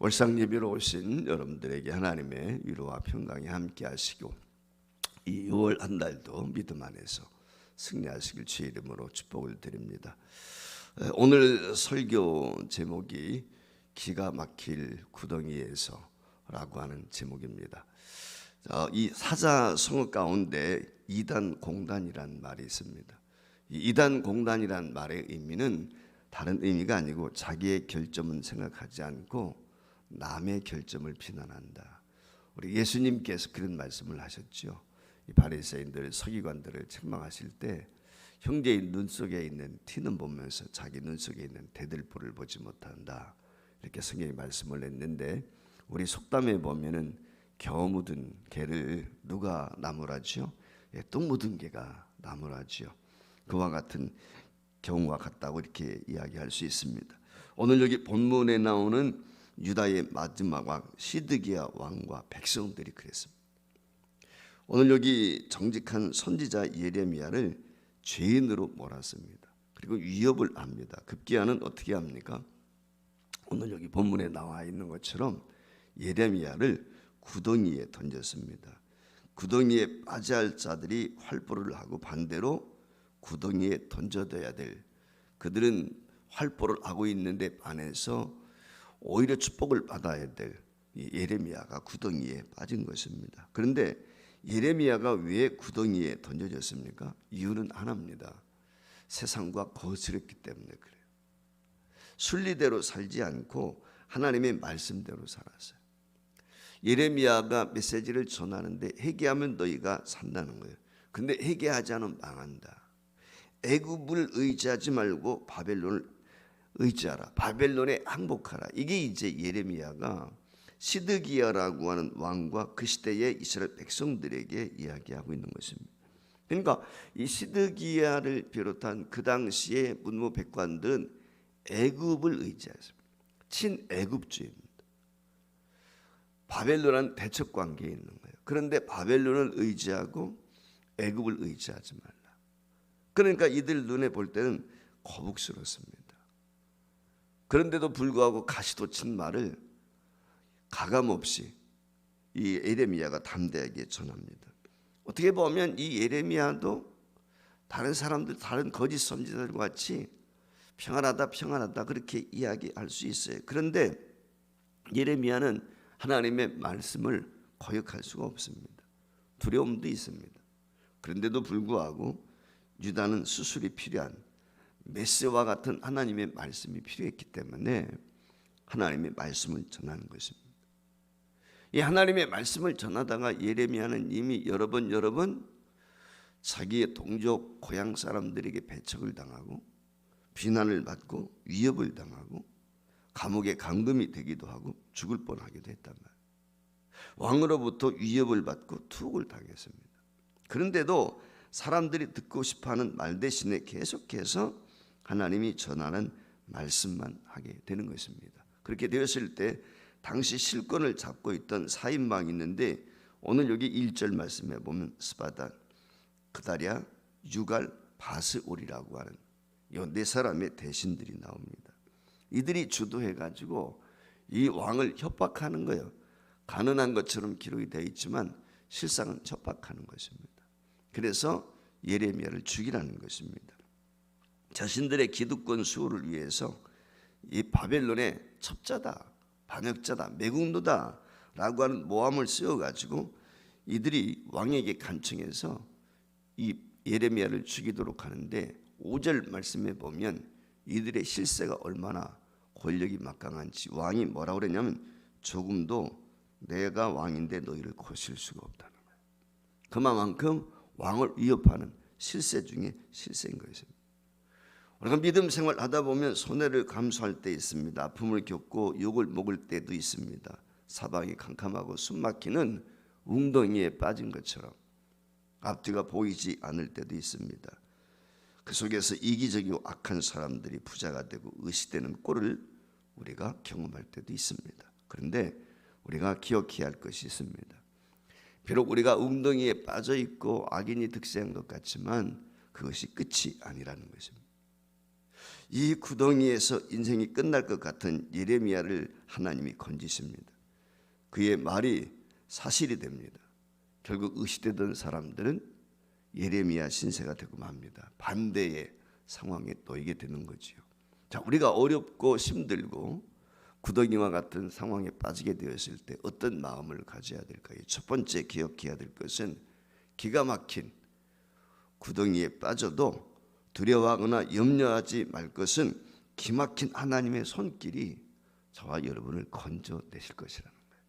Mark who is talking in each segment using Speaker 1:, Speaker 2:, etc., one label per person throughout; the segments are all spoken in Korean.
Speaker 1: 월상 예배로 오신 여러분들에게 하나님의 위로와 평강이 함께 하시고 이 6월 한 달도 믿음 안에서 승리하시길 주의 이름으로 축복을 드립니다. 오늘 설교 제목이 기가 막힐 구덩이에서 라고 하는 제목입니다. 이 사자성어 가운데 이단공단이란 말이 있습니다. 이 이단공단이란 말의 의미는 다른 의미가 아니고 자기의 결점은 생각하지 않고 남의 결점을 비난한다. 우리 예수님께서 그런 말씀을 하셨죠. 이 바리새인들 서기관들을 책망하실 때 형제의 눈 속에 있는 티는 보면서 자기 눈 속에 있는 대들보를 보지 못한다. 이렇게 성경이 말씀을 했는데 우리 속담에 보면은 겨 묻은 개를 누가 나무라지요? 똥 묻은 개가 나무라지요. 그와 같은 경우와 같다고 이렇게 이야기할 수 있습니다. 오늘 여기 본문에 나오는 유다의 마지막 왕 시드기야 왕과 백성들이 그랬습니다. 오늘 여기 정직한 선지자 예레미야를 죄인으로 몰았습니다. 그리고 위협을 합니다. 급기야는 어떻게 합니까? 오늘 여기 본문에 나와 있는 것처럼 예레미야를 구덩이에 던졌습니다. 구덩이에 빠져야 할 자들이 활보를 하고 반대로 구덩이에 던져둬야 될 그들은 활보를 하고 있는데 반해서 오히려 축복을 받아야 될 예레미야가 구덩이에 빠진 것입니다. 그런데 예레미야가 왜 구덩이에 던져졌습니까? 이유는 하나입니다. 세상과 거스렸기 때문에 그래요. 순리대로 살지 않고 하나님의 말씀대로 살았어요. 예레미야가 메시지를 전하는데 회개하면 너희가 산다는 거예요. 근데 회개하지 않으면 망한다. 애굽을 의지하지 말고 바벨론을 의지하라. 바벨론에 항복하라. 이게 이제 예레미야가 시드기야라고 하는 왕과 그 시대의 이스라엘 백성들에게 이야기하고 있는 것입니다. 그러니까 이 시드기야를 비롯한 그 당시의 문무백관들은 애굽을 의지했습니다. 친애굽주의입니다. 바벨론은 대척 관계에 있는 거예요. 그런데 바벨론을 의지하고 애굽을 의지하지 말라. 그러니까 이들 눈에 볼 때는 거북스럽습니다. 그런데도 불구하고 가시돋친 말을 가감없이 이 예레미야가 담대하게 전합니다. 어떻게 보면 이 예레미야도 다른 사람들, 다른 거짓 선지자들과 같이 평안하다 그렇게 이야기할 수 있어요. 그런데 예레미야는 하나님의 말씀을 거역할 수가 없습니다. 두려움도 있습니다. 그런데도 불구하고 유다는 수술이 필요한 메시와 같은 하나님의 말씀이 필요했기 때문에 하나님의 말씀을 전하는 것입니다. 이 하나님의 말씀을 전하다가 예레미야는 이미 여러 번 자기의 동족 고향 사람들에게 배척을 당하고 비난을 받고 위협을 당하고 감옥에 감금이 되기도 하고 죽을 뻔하기도 했단 말이에요. 왕으로부터 위협을 받고 투옥을 당했습니다. 그런데도 사람들이 듣고 싶어하는 말 대신에 계속해서 하나님이 전하는 말씀만 하게 되는 것입니다. 그렇게 되었을 때 당시 실권을 잡고 있던 사인방이 있는데 오늘 여기 1절 말씀에 보면 스바단, 그다랴, 유갈, 바스올이라고 하는 이 네 사람의 대신들이 나옵니다. 이들이 주도해가지고 이 왕을 협박하는 거예요. 가난한 것처럼 기록이 되어 있지만 실상은 협박하는 것입니다. 그래서 예레미야를 죽이라는 것입니다. 자신들의 기득권 수호를 위해서 이 바벨론의 첩자다, 반역자다, 매국노다 라고 하는 모함을 쓰여가지고 이들이 왕에게 간청해서 이 예레미야를 죽이도록 하는데 5절 말씀에 보면 이들의 실세가 얼마나 권력이 막강한지 왕이 뭐라고 그랬냐면 조금도 내가 왕인데 너희를 거실 수가 없다는 거예요. 그만큼 왕을 위협하는 실세 중에 실세인 것입니다. 우리가 믿음 생활 하다 보면 손해를 감수할 때 있습니다. 아픔을 겪고 욕을 먹을 때도 있습니다. 사방이 캄캄하고 숨막히는 웅덩이에 빠진 것처럼 앞뒤가 보이지 않을 때도 있습니다. 그 속에서 이기적이고 악한 사람들이 부자가 되고 의시되는 꼴을 우리가 경험할 때도 있습니다. 그런데 우리가 기억해야 할 것이 있습니다. 비록 우리가 웅덩이에 빠져 있고 악인이 득세한 것 같지만 그것이 끝이 아니라는 것입니다. 이 구덩이에서 인생이 끝날 것 같은 예레미야를 하나님이 건지십니다. 그의 말이 사실이 됩니다. 결국 의시되던 사람들은 예레미야 신세가 되고 맙니다. 반대의 상황에 놓이게 되는 거지요. 자, 우리가 어렵고 힘들고 구덩이와 같은 상황에 빠지게 되었을 때 어떤 마음을 가져야 될까요? 첫 번째 기억해야 될 것은 기가 막힌 구덩이에 빠져도 두려워하거나 염려하지 말 것은 기막힌 하나님의 손길이 저와 여러분을 건져내실 것이라는 거예요.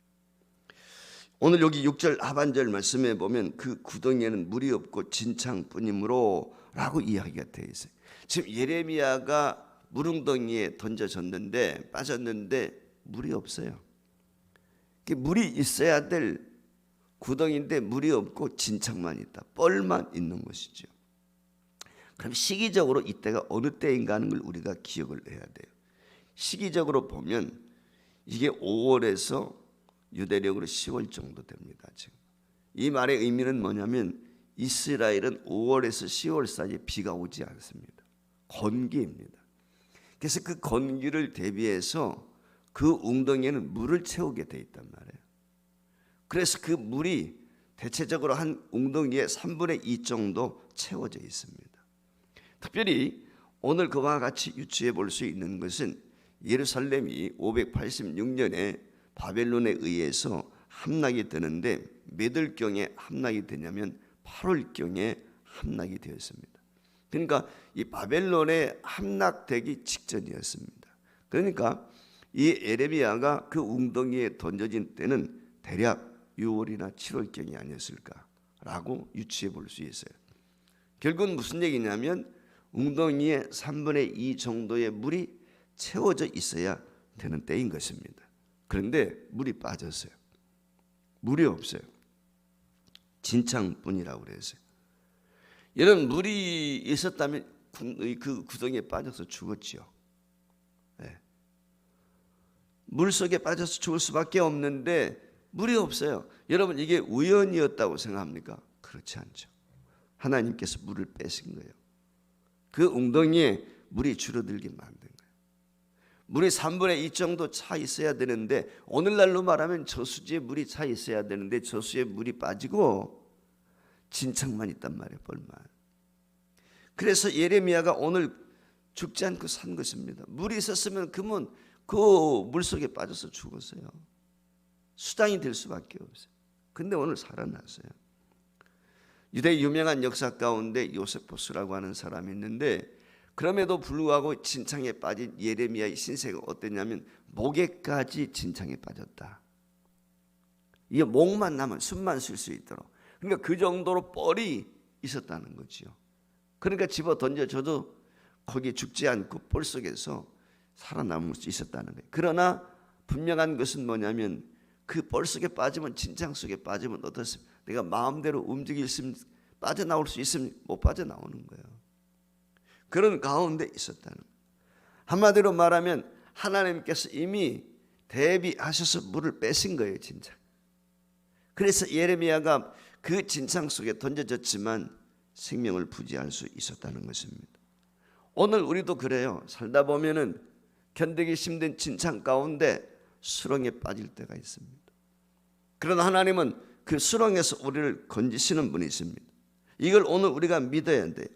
Speaker 1: 오늘 여기 6절 하반절 말씀에 보면 그 구덩이에는 물이 없고 진창뿐이므로 라고 이야기가 되어 있어요. 지금 예레미야가 물웅덩이에 던져졌는데 빠졌는데 물이 없어요. 물이 있어야 될 구덩이인데 물이 없고 진창만 있다. 뻘만 있는 것이죠. 그럼 시기적으로 이때가 어느 때인가 하는 걸 우리가 기억을 해야 돼요. 시기적으로 보면 이게 5월에서 유대력으로 10월 정도 됩니다. 지금 이 말의 의미는 뭐냐면 이스라엘은 5월에서 10월 사이에 비가 오지 않습니다. 건기입니다. 그래서 그 건기를 대비해서 그 웅덩이에는 물을 채우게 돼 있단 말이에요. 그래서 그 물이 대체적으로 한 웅덩이의 3분의 2 정도 채워져 있습니다. 특별히 오늘 그와 같이 유추해 볼 수 있는 것은 예루살렘이 586년에 바벨론에 의해서 함락이 되는데 몇 월경에 함락이 되냐면 8월경에 함락이 되었습니다. 그러니까 이 바벨론에 함락되기 직전이었습니다. 그러니까 이 예레미야가 그 웅덩이에 던져진 때는 대략 6월이나 7월경이 아니었을까라고 유추해 볼 수 있어요. 결국은 무슨 얘기냐면 웅덩이에 3분의 2 정도의 물이 채워져 있어야 되는 때인 것입니다. 그런데 물이 빠졌어요. 물이 없어요. 진창뿐이라고 그랬어요. 이런 물이 있었다면 그 구덩이에 빠져서 죽었지요. 네. 물 속에 빠져서 죽을 수밖에 없는데 물이 없어요. 여러분 이게 우연이었다고 생각합니까? 그렇지 않죠. 하나님께서 물을 빼신 거예요. 그 웅덩이에 물이 줄어들게 만든 거예요. 물이 3분의 2 정도 차 있어야 되는데 오늘날로 말하면 저수지에 물이 차 있어야 되는데 저수지에 물이 빠지고 진창만 있단 말이에요. 뻘만. 그래서 예레미야가 오늘 죽지 않고 산 것입니다. 물이 있었으면 그러면 그 물속에 빠져서 죽었어요. 수당이 될 수밖에 없어요. 근데 오늘 살아났어요. 유대 유명한 역사 가운데 요세포스라고 하는 사람이 있는데 그럼에도 불구하고 진창에 빠진 예레미야의 신세가 어땠냐면 목에까지 진창에 빠졌다. 이게 목만 나면 숨만 쉴 수 있도록. 그러니까 그 정도로 뻘이 있었다는 거죠. 그러니까 집어 던져줘도 거기 죽지 않고 뻘 속에서 살아남을 수 있었다는 거예요. 그러나 분명한 것은 뭐냐면 그 뻘 속에 빠지면 진창 속에 빠지면 어떻습니까? 내가 마음대로 움직일 수 있으면 빠져나올 수 있으면 못 빠져나오는 거예요. 그런 가운데 있었다는 거예요. 한마디로 말하면 하나님께서 이미 대비하셔서 물을 빼신 거예요. 진창. 그래서 예레미야가 그 진창 속에 던져졌지만 생명을 부지할 수 있었다는 것입니다. 오늘 우리도 그래요. 살다 보면은 견디기 힘든 진창 가운데 수렁에 빠질 때가 있습니다. 그러나 하나님은 그 수렁에서 우리를 건지시는 분이십니다. 이걸 오늘 우리가 믿어야 돼요.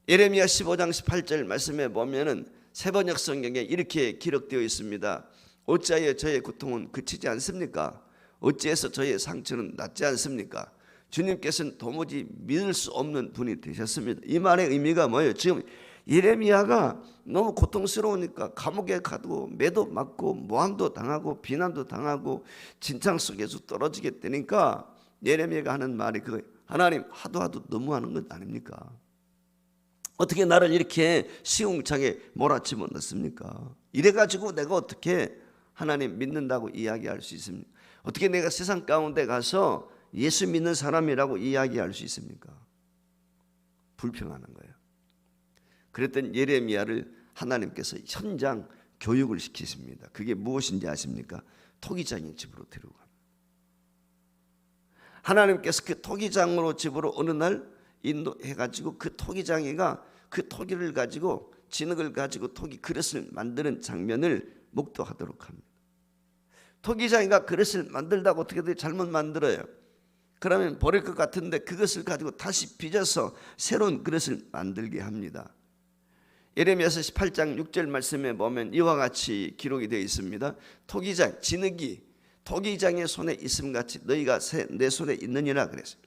Speaker 1: 예레미야 15장 18절 말씀에 보면은 세번역 성경에 이렇게 기록되어 있습니다. 어찌하여 저의 고통은 그치지 않습니까? 어찌해서 저의 상처는 낫지 않습니까? 주님께서는 도무지 믿을 수 없는 분이 되셨습니다. 이 말의 의미가 뭐예요? 지금 예레미야가 너무 고통스러우니까 감옥에 가도 매도 맞고 모함도 당하고 비난도 당하고 진창 속에서 떨어지게 되니까 예레미야가 하는 말이 그거예요. 하나님 하도 너무하는 것 아닙니까? 어떻게 나를 이렇게 시궁창에 몰아치고 넣습니까? 이래가지고 내가 어떻게 하나님 믿는다고 이야기할 수 있습니까? 어떻게 내가 세상 가운데 가서 예수 믿는 사람이라고 이야기할 수 있습니까? 불평하는 거예요. 그랬더니 예레미야를 하나님께서 현장 교육을 시키십니다. 그게 무엇인지 아십니까? 토기장의 집으로 데리고 갑니다. 하나님께서 그 토기장으로 집으로 어느 날 인도해가지고 그 토기장이가 그 토기를 가지고 진흙을 가지고 토기 그릇을 만드는 장면을 목도하도록 합니다. 토기장이가 그릇을 만들다가 어떻게든 잘못 만들어요. 그러면 버릴 것 같은데 그것을 가지고 다시 빚어서 새로운 그릇을 만들게 합니다. 예레미야서 18장 6절 말씀에 보면 이와 같이 기록이 되어 있습니다. 토기장, 진흙이 토기장의 손에 있음 같이 너희가 내 손에 있느니라 그랬어요.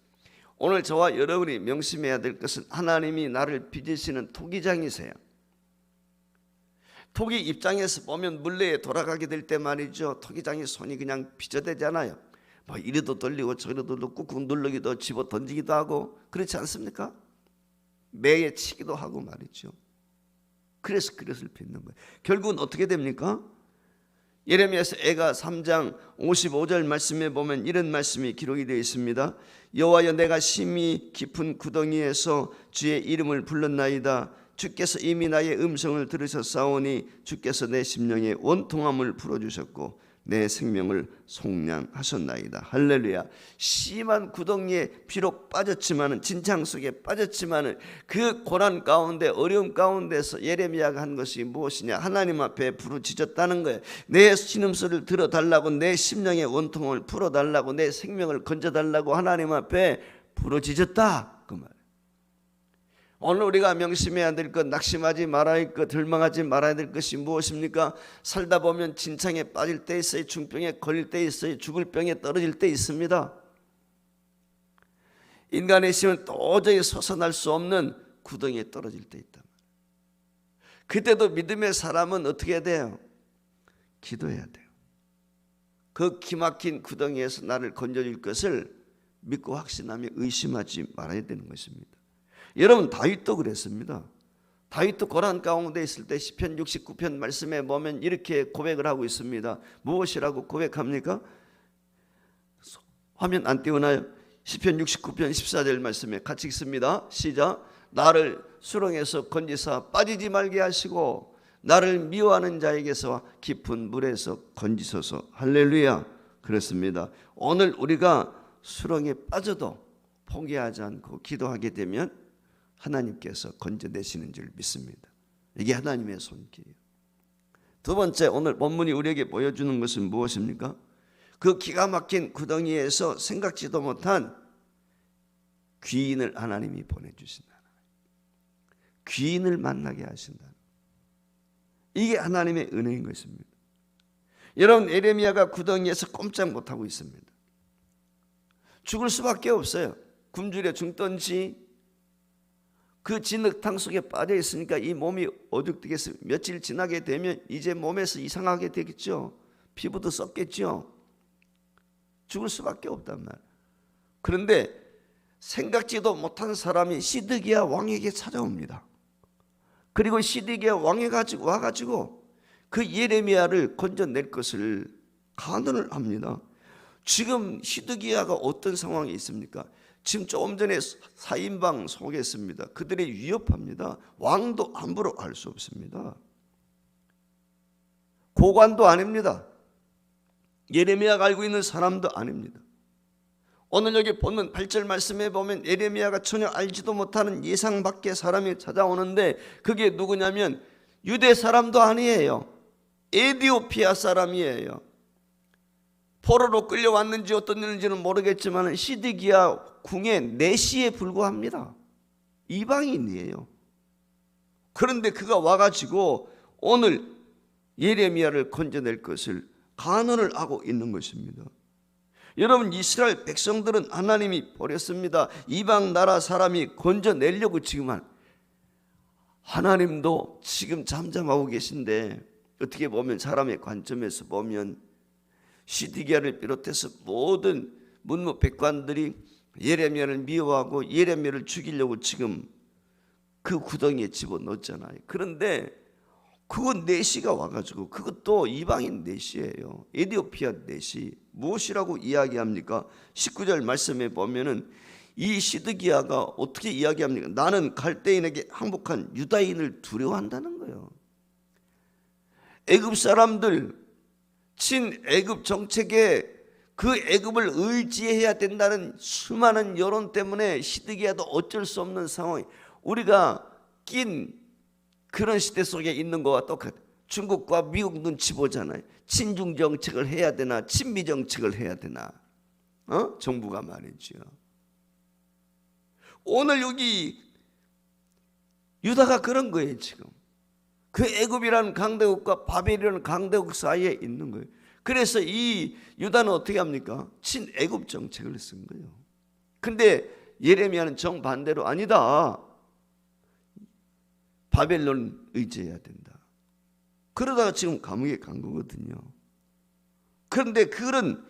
Speaker 1: 오늘 저와 여러분이 명심해야 될 것은 하나님이 나를 빚으시는 토기장이세요. 토기 입장에서 보면 물레에 돌아가게 될 때 말이죠, 토기장의 손이 그냥 빚어대잖아요. 뭐 이리도 돌리고 저리도 돌리고 꾹꾹 누르기도 집어 던지기도 하고 그렇지 않습니까? 매에 치기도 하고 말이죠. 그래서 그릇을 빚는 거예요. 결국은 어떻게 됩니까? 예레미야서 애가 3장 55절 말씀에 보면 이런 말씀이 기록이 되어 있습니다. 여호와여, 내가 심히 깊은 구덩이에서 주의 이름을 불렀나이다. 주께서 이미 나의 음성을 들으셨사오니 주께서 내 심령의 원통함을 풀어주셨고 내 생명을 속량하셨나이다. 할렐루야. 심한 구덩이에 비록 빠졌지만은, 진창 속에 빠졌지만은, 그 고난 가운데 어려움 가운데서 예레미야가 한 것이 무엇이냐? 하나님 앞에 부르짖었다는 거예요. 내 신음소리를 들어달라고, 내 심령의 원통을 풀어달라고, 내 생명을 건져달라고 하나님 앞에 부르짖었다, 그 말. 오늘 우리가 명심해야 될 것, 낙심하지 말아야 할 것, 절망하지 말아야 될 것이 무엇입니까? 살다 보면 진창에 빠질 때 있어요. 중병에 걸릴 때 있어요. 죽을 병에 떨어질 때 있습니다. 인간의 힘은 도저히 솟아날 수 없는 구덩이에 떨어질 때 있다. 그때도 믿음의 사람은 어떻게 해야 돼요? 기도해야 돼요. 그 기막힌 구덩이에서 나를 건져줄 것을 믿고 확신하며 의심하지 말아야 되는 것입니다. 여러분, 다윗도 그랬습니다. 다윗도 고난 가운데 있을 때 시편 69편 말씀에 보면 이렇게 고백을 하고 있습니다. 무엇이라고 고백합니까? 화면 안 띄우나요? 시편 69편 14절 말씀에 같이 읽습니다. 시작. 나를 수렁에서 건지사 빠지지 말게 하시고 나를 미워하는 자에게서 깊은 물에서 건지소서. 할렐루야. 그렇습니다. 오늘 우리가 수렁에 빠져도 포기하지 않고 기도하게 되면 하나님께서 건져내시는 줄 믿습니다. 이게 하나님의 손길이에요. 두 번째, 오늘 본문이 우리에게 보여주는 것은 무엇입니까? 그 기가 막힌 구덩이에서 생각지도 못한 귀인을 하나님이 보내주신다. 귀인을 만나게 하신다. 이게 하나님의 은혜인 것입니다. 여러분, 예레미야가 구덩이에서 꼼짝 못하고 있습니다. 죽을 수밖에 없어요. 굶주려 죽든지 그 진흙탕 속에 빠져 있으니까 이 몸이 어둑되겠어요. 며칠 지나게 되면 이제 몸에서 이상하게 되겠죠. 피부도 썩겠죠. 죽을 수밖에 없단 말. 그런데 생각지도 못한 사람이 시드기야 왕에게 찾아옵니다. 그리고 시드기야 왕이 와가지고 그 예레미야를 건져낼 것을 간언을 합니다. 지금 시드기야가 어떤 상황이 있습니까? 지금 조금 전에 사인방 속했습니다. 그들이 위협합니다. 왕도 함부로 알 수 없습니다. 고관도 아닙니다. 예레미야가 알고 있는 사람도 아닙니다. 오늘 여기 본문 8절 말씀에 보면 예레미야가 전혀 알지도 못하는 예상 밖의 사람이 찾아오는데 그게 누구냐면 유대 사람도 아니에요. 에티오피아 사람이에요. 포로로 끌려왔는지 어떤 일인지는 모르겠지만 시드기야 궁의 내시에 불과합니다. 이방인이에요. 그런데 그가 와가지고 오늘 예레미야를 건져낼 것을 간언을 하고 있는 것입니다. 여러분, 이스라엘 백성들은 하나님이 버렸습니다. 이방 나라 사람이 건져내려고 지금 하나님도 지금 잠잠하고 계신데 어떻게 보면 사람의 관점에서 보면 시드기야를 비롯해서 모든 문무백관들이 예레미야를 미워하고 예레미야를 죽이려고 지금 그 구덩이에 집어넣었잖아요. 그런데 그거 내시가 와가지고 그것도 이방인 내시예요. 에티오피아 내시. 무엇이라고 이야기합니까? 19절 말씀에 보면은 이 시드기야가 어떻게 이야기합니까? 나는 갈대인에게 항복한 유다인을 두려워한다는 거예요. 애굽 사람들 친애굽 정책에 그 애굽을 의지해야 된다는 수많은 여론 때문에 시드기야도 어쩔 수 없는 상황이, 우리가 낀 그런 시대 속에 있는 거와 똑같아요. 중국과 미국 눈치 보잖아요. 친중 정책을 해야 되나 친미 정책을 해야 되나 정부가 말이죠. 오늘 여기 유다가 그런 거예요. 지금 그 애굽이라는 강대국과 바벨이라는 강대국 사이에 있는 거예요. 그래서 이 유다는 어떻게 합니까? 친애굽 정책을 쓴 거예요. 근데 예레미야는 정반대로 아니다. 바벨론 의지해야 된다. 그러다가 지금 감옥에 간 거거든요. 그런데 그런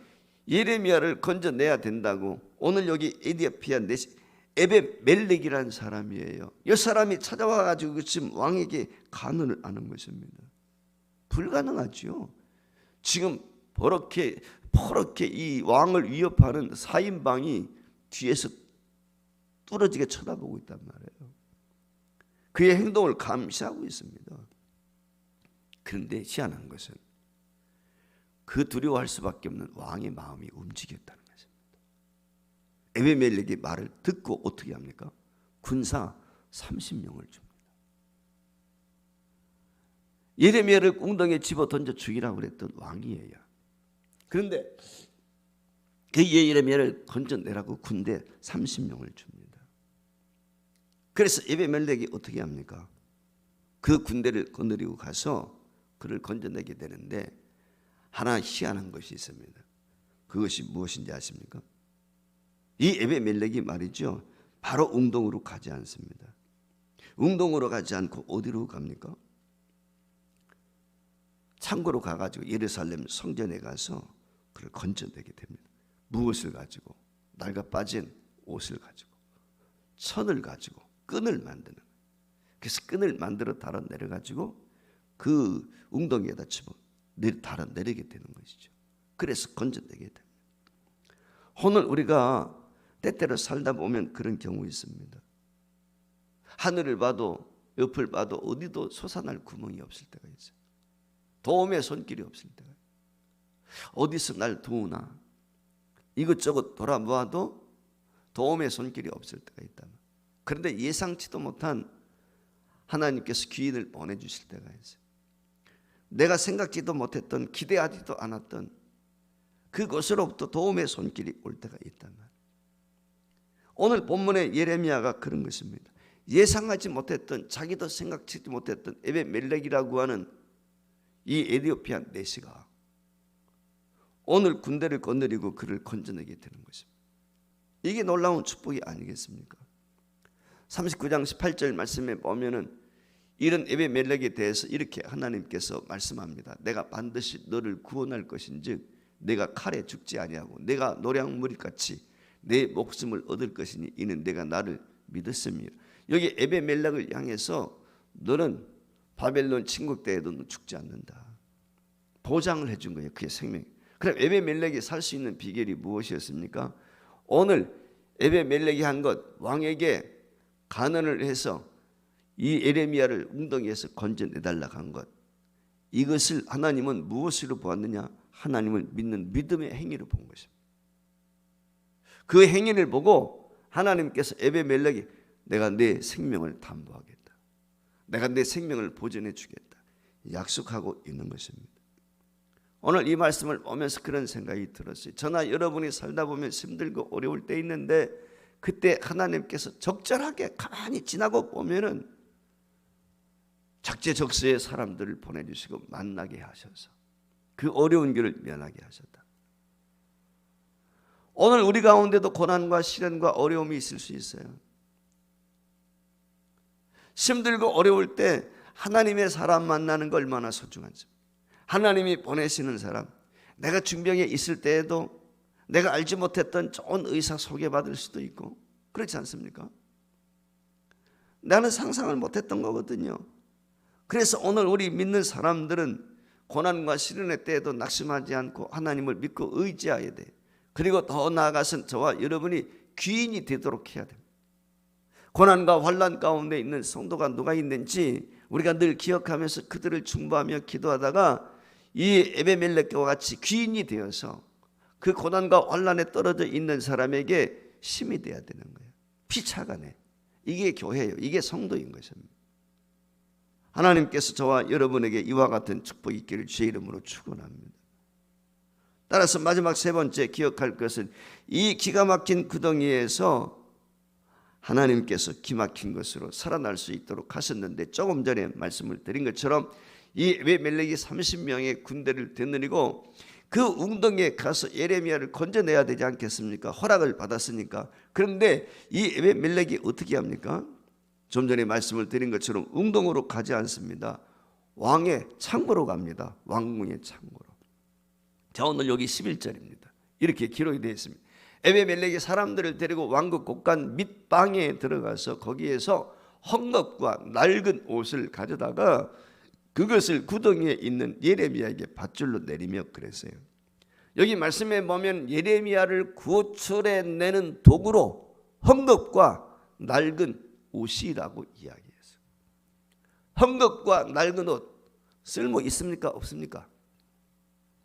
Speaker 1: 예레미야를 건져내야 된다고 오늘 여기 에디오피아 에베멜렉이라는 사람이에요. 이 사람이 찾아와 가지고 지금 왕에게 간언을 하는 것입니다. 불가능하죠. 지금 포렇게 이 왕을 위협하는 4인방이 뒤에서 뚫어지게 쳐다보고 있단 말이에요. 그의 행동을 감시하고 있습니다. 그런데 희한한 것은 그 두려워할 수밖에 없는 왕의 마음이 움직였다는 것입니다. 에베멜렉의 말을 듣고 어떻게 합니까? 군사 30명을 줍니다. 예레미야를 웅덩이에 집어 던져 죽이라고 그랬던 왕이에요. 그런데 그 예레미야를 건져내라고 군대 30명을 줍니다. 그래서 에베멜렉이 어떻게 합니까? 그 군대를 거느리고 가서 그를 건져내게 되는데 하나 희한한 것이 있습니다. 그것이 무엇인지 아십니까? 이 에베멜렉이 말이죠. 바로 웅동으로 가지 않습니다. 웅동으로 가지 않고 어디로 갑니까? 창고로 가가지고 예루살렘 성전에 가서 그를 건져내게 됩니다. 무엇을 가지고? 낡아 빠진 옷을 가지고, 천을 가지고 끈을 만드는 거예요. 그래서 끈을 만들어 달아 내려가지고 그 웅덩이에다 집어 달아 내리게 되는 것이죠. 그래서 건져내게 됩니다. 오늘 우리가 때때로 살다 보면 그런 경우 있습니다. 하늘을 봐도 옆을 봐도 어디도 솟아날 구멍이 없을 때가 있어요. 도움의 손길이 없을 때가 있어요. 어디서 날 도우나 이것저것 돌아보아도 도움의 손길이 없을 때가 있다. 그런데 예상치도 못한 하나님께서 귀인을 보내주실 때가 있어요. 내가 생각지도 못했던, 기대하지도 않았던 그곳으로부터 도움의 손길이 올 때가 있단 말이에요. 오늘 본문의 예레미야가 그런 것입니다. 예상하지 못했던, 자기도 생각지도 못했던 에베멜렉이라고 하는 이 에디오피아 내시가 오늘 군대를 거느리고 그를 건져내게 되는 것입니다. 이게 놀라운 축복이 아니겠습니까? 39장 18절 말씀에 보면은 이런 에베멜렉에 대해서 이렇게 하나님께서 말씀합니다. 내가 반드시 너를 구원할 것인즉 내가 칼에 죽지 아니하고 내가 노량물같이 내 목숨을 얻을 것이니 이는 내가 나를 믿었습니다. 여기 에베멜렉을 향해서 너는 바벨론 침국때에도 죽지 않는다. 보장을 해준 거예요. 그의 생명. 그럼 에베멜렉이 살 수 있는 비결이 무엇이었습니까? 오늘 에베멜렉이 한 것, 왕에게 간언을 해서 이 예레미야를 웅덩이에서 건져내달라고 한 것, 이것을 하나님은 무엇으로 보았느냐? 하나님을 믿는 믿음의 행위로 본 것입니다. 그 행위를 보고 하나님께서 에베멜렉이 내가 내 생명을 담보하겠다, 내가 내 생명을 보존해 주겠다 약속하고 있는 것입니다. 오늘 이 말씀을 보면서 그런 생각이 들었어요. 저나 여러분이 살다 보면 힘들고 어려울 때 있는데 그때 하나님께서 적절하게 가만히 지나고 보면은 적재적소에 사람들을 보내주시고 만나게 하셔서 그 어려운 길을 면하게 하셨다. 오늘 우리 가운데도 고난과 시련과 어려움이 있을 수 있어요. 힘들고 어려울 때 하나님의 사람 만나는 거 얼마나 소중한지, 하나님이 보내시는 사람, 내가 중병에 있을 때에도 내가 알지 못했던 좋은 의사 소개받을 수도 있고 그렇지 않습니까? 나는 상상을 못했던 거거든요. 그래서 오늘 우리 믿는 사람들은 고난과 시련의 때에도 낙심하지 않고 하나님을 믿고 의지해야 돼. 그리고 더 나아가서는 저와 여러분이 귀인이 되도록 해야 됩니다. 고난과 환난 가운데 있는 성도가 누가 있는지 우리가 늘 기억하면서 그들을 중보하며 기도하다가 이 에베멜렉과 같이 귀인이 되어서 그 고난과 환난에 떨어져 있는 사람에게 힘이 되어야 되는 거예요. 피차간에. 이게 교회예요. 이게 성도인 것입니다. 하나님께서 저와 여러분에게 이와 같은 축복이 있기를 주의 이름으로 축원합니다. 따라서 마지막 세 번째 기억할 것은 이 기가 막힌 구덩이에서 하나님께서 기막힌 것으로 살아날 수 있도록 하셨는데, 조금 전에 말씀을 드린 것처럼 이 에베멜렉이 30명의 군대를 되느리고 그 웅덩이에 가서 예레미야를 건져내야 되지 않겠습니까? 허락을 받았으니까. 그런데 이 에베멜렉이 어떻게 합니까? 좀 전에 말씀을 드린 것처럼 웅덩으로 가지 않습니다. 왕의 창고로 갑니다. 왕궁의 창고로. 자, 오늘 여기 11절입니다. 이렇게 기록이 되어 있습니다. 에베멜렉이 사람들을 데리고 왕국 곳간 밑방에 들어가서 거기에서 헝겊과 낡은 옷을 가져다가 그것을 구덩이에 있는 예레미야에게 밧줄로 내리며 그랬어요. 여기 말씀에 보면 예레미야를 구출해내는 도구로 헝겊과 낡은 옷이라고 이야기했어요. 헝겊과 낡은 옷 쓸모 있습니까? 없습니까?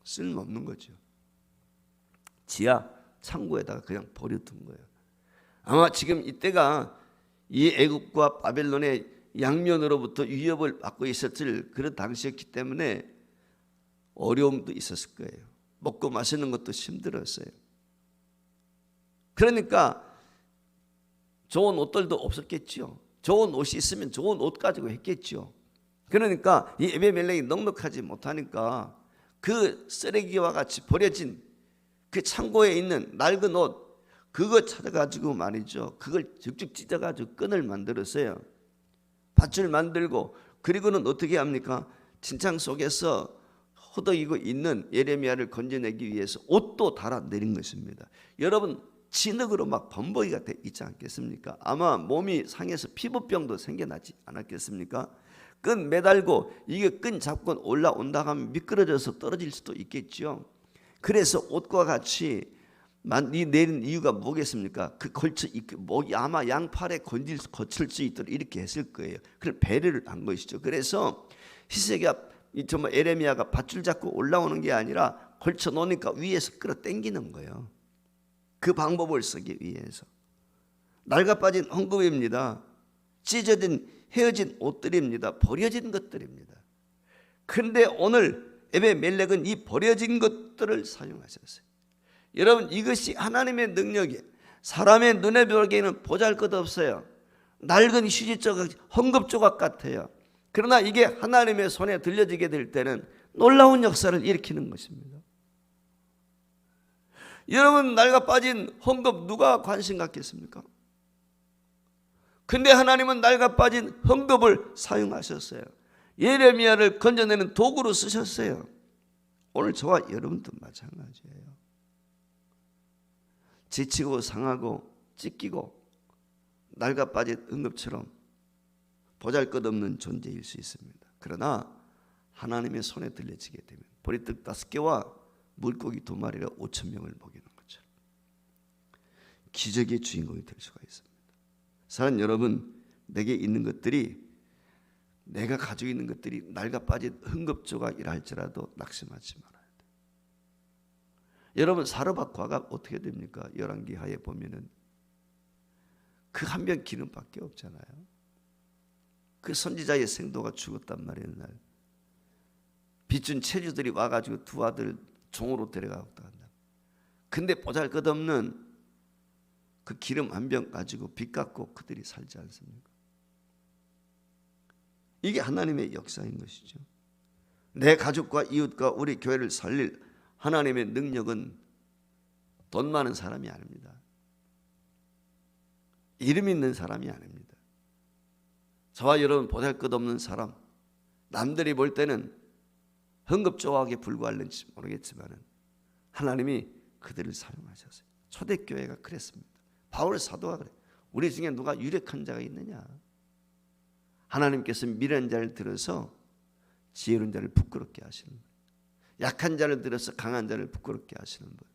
Speaker 1: 쓸모 없는 거죠. 지하 창고에다가 그냥 버려둔 거예요. 아마 지금 이때가 이 애국과 바벨론의 양면으로부터 위협을 받고 있었을 그런 당시였기 때문에 어려움도 있었을 거예요. 먹고 마시는 것도 힘들었어요. 그러니까 좋은 옷들도 없었겠죠. 좋은 옷이 있으면 좋은 옷 가지고 했겠죠. 그러니까 이 에베멜렉이 넉넉하지 못하니까 그 쓰레기와 같이 버려진 그 창고에 있는 낡은 옷, 그거 찾아가지고 말이죠, 그걸 쭉쭉 찢어가지고 끈을 만들었어요. 밧줄 만들고, 그리고는 어떻게 합니까? 진창 속에서 허덕이고 있는 예레미야를 건져내기 위해서 옷도 달아내린 것입니다. 여러분, 진흙으로 막 범벅이가 돼 있지 않겠습니까? 아마 몸이 상해서 피부병도 생겨나지 않았겠습니까? 끈 매달고 이게 끈 잡고 올라온다 하면 미끄러져서 떨어질 수도 있겠죠. 그래서 옷과 같이 내린 이유가 뭐겠습니까? 그 걸쳐 목이 아마 양팔에 거칠 수 있도록 이렇게 했을 거예요. 그걸 배려를 한 것이죠. 그래서 히스기야 정말 예레미야가 밧줄 잡고 올라오는 게 아니라 걸쳐 놓으니까 위에서 끌어당기는 거예요. 그 방법을 쓰기 위해서. 낡아 빠진 헝겊입니다. 찢어진 헤어진 옷들입니다. 버려진 것들입니다. 그런데 오늘 에베멜렉은 이 버려진 것들을 사용하셨어요. 여러분, 이것이 하나님의 능력이에요. 사람의 눈에 보기에는 보잘것없어요. 낡은 휴지 조각, 헝겊 조각 같아요. 그러나 이게 하나님의 손에 들려지게 될 때는 놀라운 역사를 일으키는 것입니다. 여러분, 낡아 빠진 헝겊 누가 관심 갖겠습니까? 근데 하나님은 낡아 빠진 헝겊을 사용하셨어요. 예레미야를 건져내는 도구로 쓰셨어요. 오늘 저와 여러분도 마찬가지예요. 지치고 상하고 찢기고 낡아 빠진 헝겊처럼 보잘것없는 존재일 수 있습니다. 그러나 하나님의 손에 들려지게 되면 보리떡 5개와 물고기 2마리가 5,000명을 먹이는 것처럼 기적의 주인공이 될 수가 있습니다. 사랑하는 여러분, 내게 있는 것들이, 내가 가지고 있는 것들이 낡아 빠진 헝겊 조각이라 할지라도 낙심하지 말아야 돼. 여러분, 사르밧과가 어떻게 됩니까? 열왕기하에 보면은 그 한 병 기름밖에 없잖아요. 그 선지자의 생도가 죽었단 말이에요. 날 빚준 체주들이 와가지고 두 아들 종으로 데려가고 한다. 근데 보잘것없는 그 기름 한 병 가지고 빚 갚고 그들이 살지 않습니까? 이게 하나님의 역사인 것이죠. 내 가족과 이웃과 우리 교회를 살릴 하나님의 능력은 돈 많은 사람이 아닙니다. 이름 있는 사람이 아닙니다. 저와 여러분 보잘것없는 사람, 남들이 볼 때는 헝겊조각에 불과할는지 모르겠지만 하나님이 그들을 사용하셨어요. 초대교회가 그랬습니다. 바울 사도가 그래. 우리 중에 누가 유력한 자가 있느냐? 하나님께서 미련한 자를 들어서 지혜로운 자를 부끄럽게 하시는 분, 약한 자를 들어서 강한 자를 부끄럽게 하시는 분,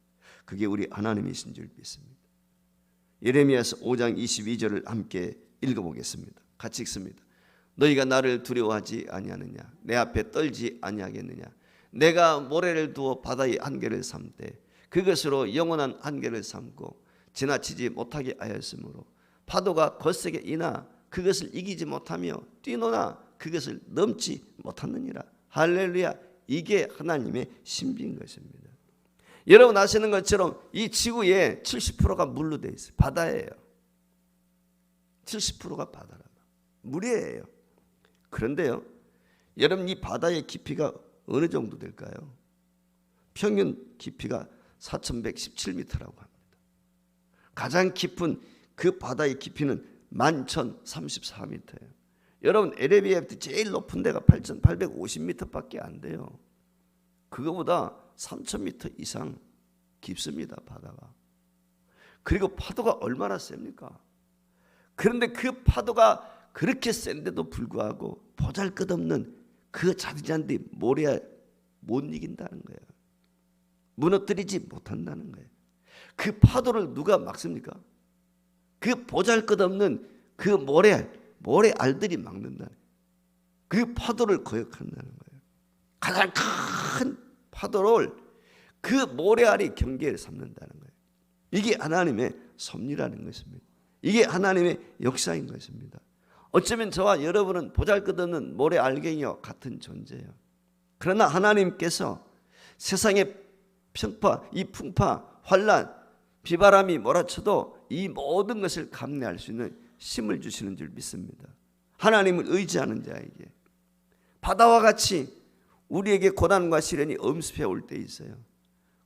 Speaker 1: 그게 우리 하나님이신 줄 믿습니다. 예레미야서 5장 22절을 함께 읽어보겠습니다. 같이 읽습니다. 너희가 나를 두려워하지 아니하느냐? 내 앞에 떨지 아니하겠느냐? 내가 모래를 두어 바다의 한계를 삼되 그것으로 영원한 한계를 삼고 지나치지 못하게 하였으므로 파도가 거세게 이나 그것을 이기지 못하며 뛰노나 그것을 넘지 못하느니라. 할렐루야. 이게 하나님의 신비인 것입니다. 여러분 아시는 것처럼 이 지구의 70%가 물로 되어 있어요. 바다예요. 70%가 바다라. 물이에요. 그런데요, 여러분 이 바다의 깊이가 어느 정도 될까요? 평균 깊이가 4117m라고 합니다. 가장 깊은 그 바다의 깊이는 11,034m예요. 여러분 에레비아부터 제일 높은 데가 8,850m밖에 안 돼요. 그거보다 3,000m 이상 깊습니다, 바다가. 그리고 파도가 얼마나 셉니까? 그런데 그 파도가 그렇게 센데도 불구하고 보잘것없는 그 자디잔디 모래에 못 이긴다는 거예요. 무너뜨리지 못한다는 거예요. 그 파도를 누가 막습니까? 그 보잘것없는 그 모래 알들이 막는다. 그 파도를 거역한다는 거예요. 가장 큰 파도를 그 모래알이 경계를 삼는다는 거예요. 이게 하나님의 섭리라는 것입니다. 이게 하나님의 역사인 것입니다. 어쩌면 저와 여러분은 보잘것없는 모래 알갱이와 같은 존재예요. 그러나 하나님께서 세상의 편파, 이 풍파, 환란, 비바람이 몰아쳐도 이 모든 것을 감내할 수 있는 힘을 주시는 줄 믿습니다. 하나님을 의지하는 자에게 바다와 같이 우리에게 고난과 시련이 엄습해 올 때 있어요.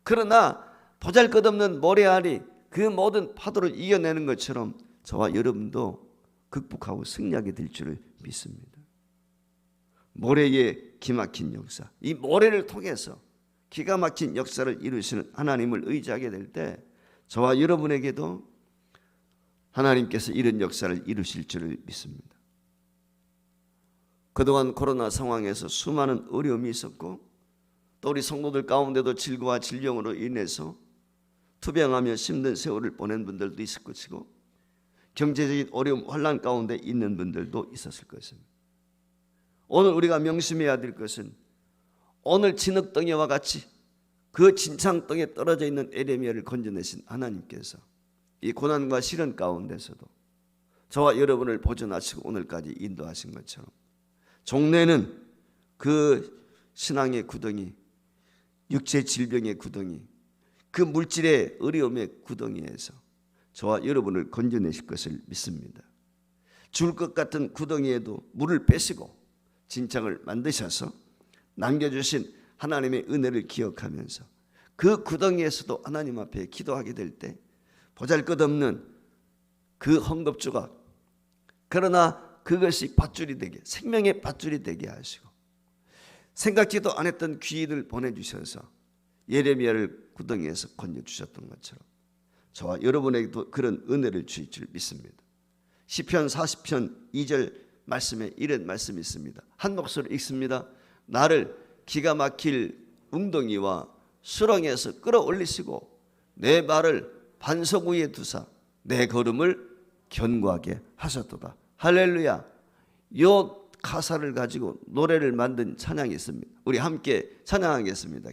Speaker 1: 그러나 보잘것없는 모래알이 그 모든 파도를 이겨내는 것처럼 저와 여러분도 극복하고 승리하게 될 줄을 믿습니다. 모래의 기막힌 역사, 이 모래를 통해서 기가 막힌 역사를 이루시는 하나님을 의지하게 될 때 저와 여러분에게도 하나님께서 이런 역사를 이루실 줄을 믿습니다. 그동안 코로나 상황에서 수많은 어려움이 있었고 또 우리 성도들 가운데도 질과와 질병으로 인해서 투병하며 힘든 세월을 보낸 분들도 있을 것이고 경제적인 어려움, 환난 가운데 있는 분들도 있었을 것입니다. 오늘 우리가 명심해야 될 것은 오늘 진흙덩이와 같이 그 진창덩이에 떨어져 있는 에레미야를 건져내신 하나님께서 이 고난과 시련 가운데서도 저와 여러분을 보존하시고 오늘까지 인도하신 것처럼 종래는 그 신앙의 구덩이, 육체 질병의 구덩이, 그 물질의 어려움의 구덩이에서 저와 여러분을 건져내실 것을 믿습니다. 죽을 것 같은 구덩이에도 물을 빼시고 진창을 만드셔서 남겨주신 하나님의 은혜를 기억하면서 그 구덩이에서도 하나님 앞에 기도하게 될 때 보잘것없는 그 헝겊조각, 그러나 그것이 밧줄이 되게, 생명의 밧줄이 되게 하시고 생각지도 않았던 귀인을 보내주셔서 예레미야를 구덩이에서 건져주셨던 것처럼 저와 여러분에게도 그런 은혜를 주실 줄 믿습니다. 시편 40편 2절 말씀에 이런 말씀이 있습니다. 한 목소리 읽습니다. 나를 기가 막힐 웅덩이와 수렁에서 끌어올리시고 내 발을 반석 위에 두사 내 걸음을 견고하게 하셨도다. 할렐루야. 이 가사를 가지고 노래를 만든 찬양이 있습니다. 우리 함께 찬양하겠습니다.